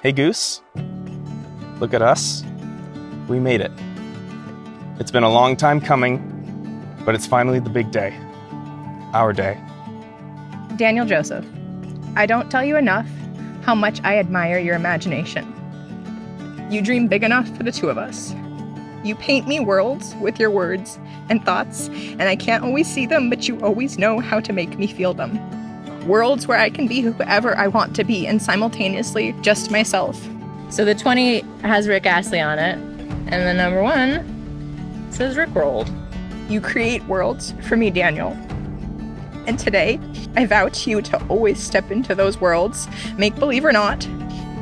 Hey Goose, look at us. We made it. It's been a long time coming, but it's finally the big day. Our day. Daniel Joseph, I don't tell you enough how much I admire your imagination. You dream big enough for the two of us. You paint me worlds with your words and thoughts, and I can't always see them, but you always know how to make me feel them. Worlds where I can be whoever I want to be and simultaneously just myself. So the 20 has Rick Astley on it, and the number 1 says Rick Rolled. You create worlds for me, Daniel. And today, I vow to you to always step into those worlds, make believe or not,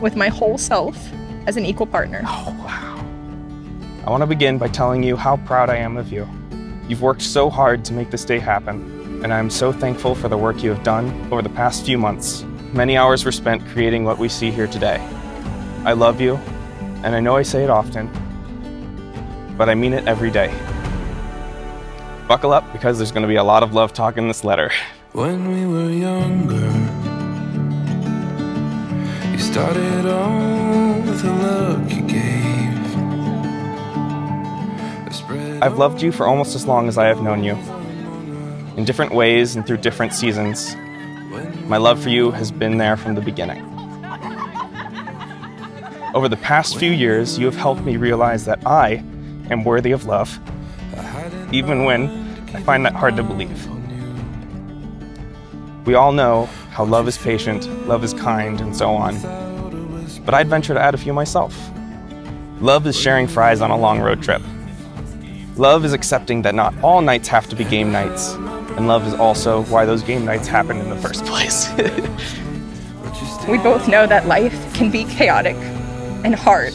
with my whole self as an equal partner. Oh, wow. I want to begin by telling you how proud I am of you. You've worked so hard to make this day happen, and I am so thankful for the work you have done over the past few months. Many hours were spent creating what we see here today. I love you, and I know I say it often, but I mean it every day. Buckle up, because there's going to be a lot of love talk in this letter. When we were younger, you started on with a look you gave. I've loved you for almost as long as I have known you. In different ways and through different seasons. My love for you has been there from the beginning. Over the past few years, you have helped me realize that I am worthy of love, even when I find that hard to believe. We all know how love is patient, love is kind, and so on. But I'd venture to add a few myself. Love is sharing fries on a long road trip. Love is accepting that not all nights have to be game nights. And love is also why those game nights happen in the first place. We both know that life can be chaotic and hard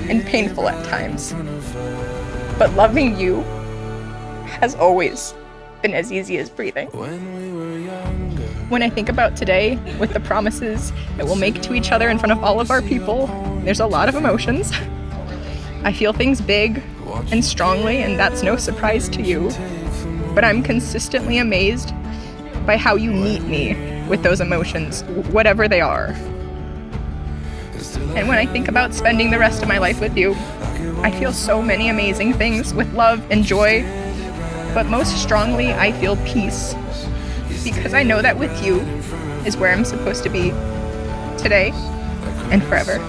and painful at times. But loving you has always been as easy as breathing. When I think about today, with the promises that we'll make to each other in front of all of our people, there's a lot of emotions. I feel things big and strongly, and that's no surprise to you. But I'm consistently amazed by how you meet me with those emotions, whatever they are. And when I think about spending the rest of my life with you, I feel so many amazing things with love and joy, but most strongly I feel peace, because I know that with you is where I'm supposed to be today and forever.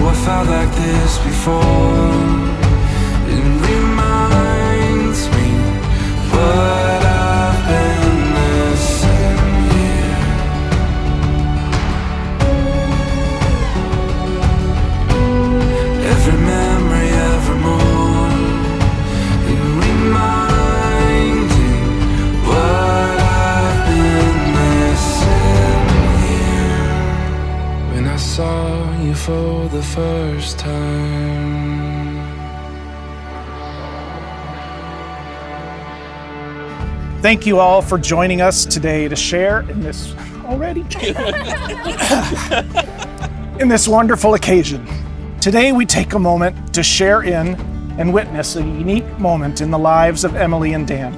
I felt like this before. It reminds me what I've been missing here. Every memory, evermore, it reminding what I've been missing here. When I saw you for the first time. Thank you all for joining us today to share in this in this wonderful occasion. Today we take a moment to share in and witness a unique moment in the lives of Emily and Dan.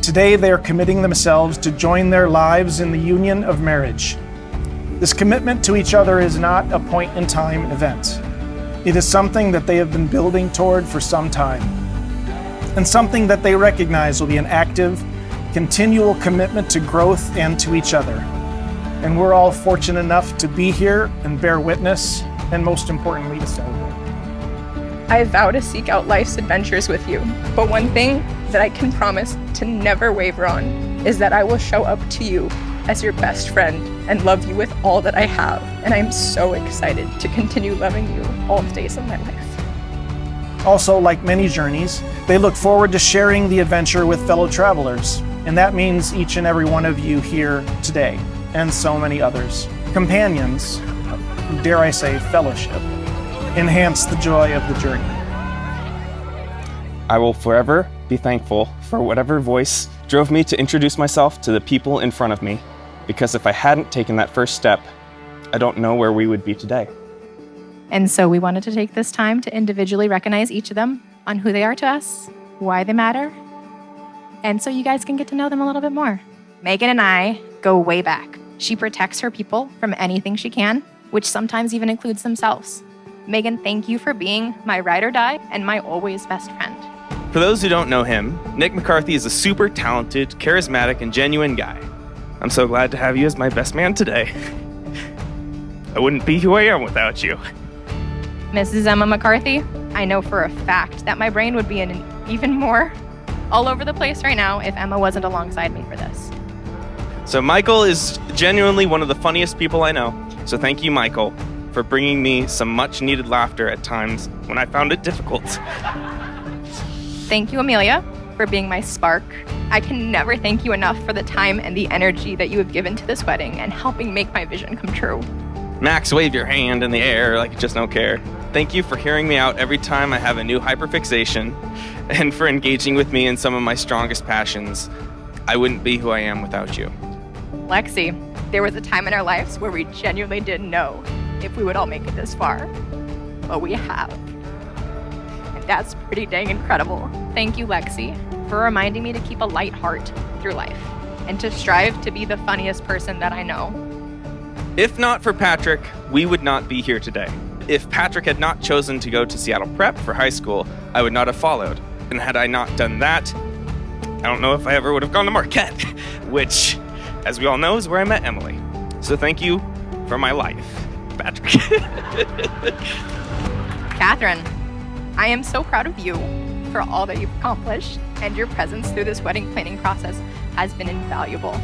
Today they are committing themselves to join their lives in the union of marriage. This commitment to each other is not a point-in-time event. It is something that they have been building toward for some time, and something that they recognize will be an active, continual commitment to growth and to each other. And we're all fortunate enough to be here and bear witness, and most importantly, to celebrate. I vow to seek out life's adventures with you, but one thing that I can promise to never waver on is that I will show up to you as your best friend and love you with all that I have. And I'm so excited to continue loving you all the days of my life. Also, like many journeys, they look forward to sharing the adventure with fellow travelers. And that means each and every one of you here today, and so many others. Companions, dare I say fellowship, enhance the joy of the journey. I will forever be thankful for whatever voice drove me to introduce myself to the people in front of me, because if I hadn't taken that first step, I don't know where we would be today. And so we wanted to take this time to individually recognize each of them on who they are to us why they matter, and so you guys can get to know them a little bit more. Megan and I go way back. She protects her people from anything she can, which sometimes even includes themselves. Megan, thank you for being my ride or die and my always best friend. For those who don't know him, Nick McCarthy is a super talented, charismatic, and genuine guy. I'm so glad to have you as my best man today. I wouldn't be who I am without you. Mrs. Emma McCarthy, I know for a fact that my brain would be in even more all over the place right now if Emma wasn't alongside me for this. So Michael is genuinely one of the funniest people I know. So thank you, Michael, for bringing me some much-needed laughter at times when I found it difficult. Thank you, Amelia, for being my spark. I can never thank you enough for the time and the energy that you have given to this wedding and helping make my vision come true. Max, wave your hand in the air like you just don't care. Thank you for hearing me out every time I have a new hyperfixation and for engaging with me in some of my strongest passions. I wouldn't be who I am without you. Lexi, there was a time in our lives where we genuinely didn't know if we would all make it this far, but we have. And that's pretty dang incredible. Thank you, Lexi, for reminding me to keep a light heart through life and to strive to be the funniest person that I know. If not for Patrick, we would not be here today. If Patrick had not chosen to go to Seattle Prep for high school, I would not have followed. And had I not done that, I don't know if I ever would have gone to Marquette, which, as we all know, is where I met Emily. So thank you for my life, Patrick. Catherine, I am so proud of you for all that you've accomplished, and your presence through this wedding planning process has been invaluable.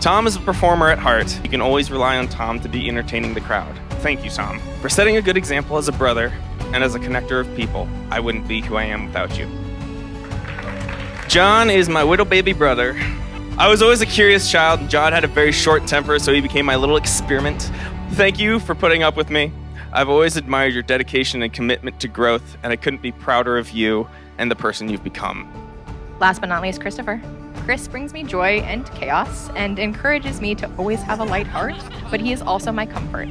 Tom is a performer at heart. You can always rely on Tom to be entertaining the crowd. Thank you, Tom, for setting a good example as a brother and as a connector of people. I wouldn't be who I am without you. John is my little baby brother. I was always a curious child, and John had a very short temper, so he became my little experiment. Thank you for putting up with me. I've always admired your dedication and commitment to growth, and I couldn't be prouder of you and the person you've become. Last but not least, Christopher. Chris brings me joy and chaos and encourages me to always have a light heart, but he is also my comfort.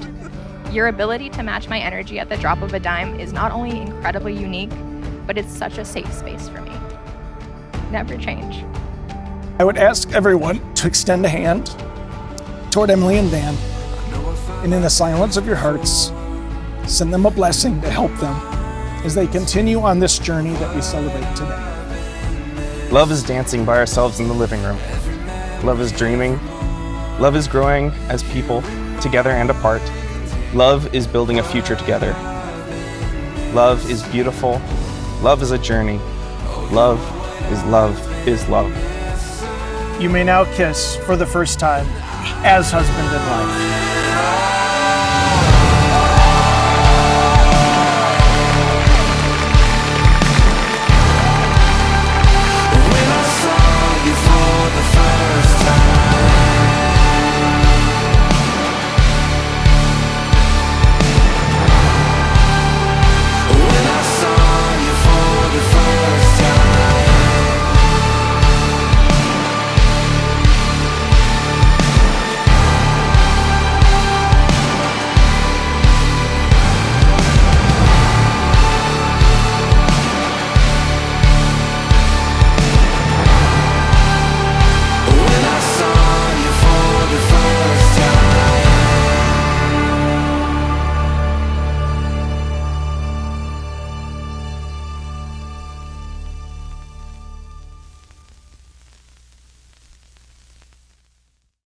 Your ability to match my energy at the drop of a dime is not only incredibly unique, but it's such a safe space for me. Never change. I would ask everyone to extend a hand toward Emily and Dan, and in the silence of your hearts, send them a blessing to help them as they continue on this journey that we celebrate today. Love is dancing by ourselves in the living room. Love is dreaming. Love is growing as people, together and apart. Love is building a future together. Love is beautiful. Love is a journey. Love is love is love. You may now kiss for the first time as husband and wife.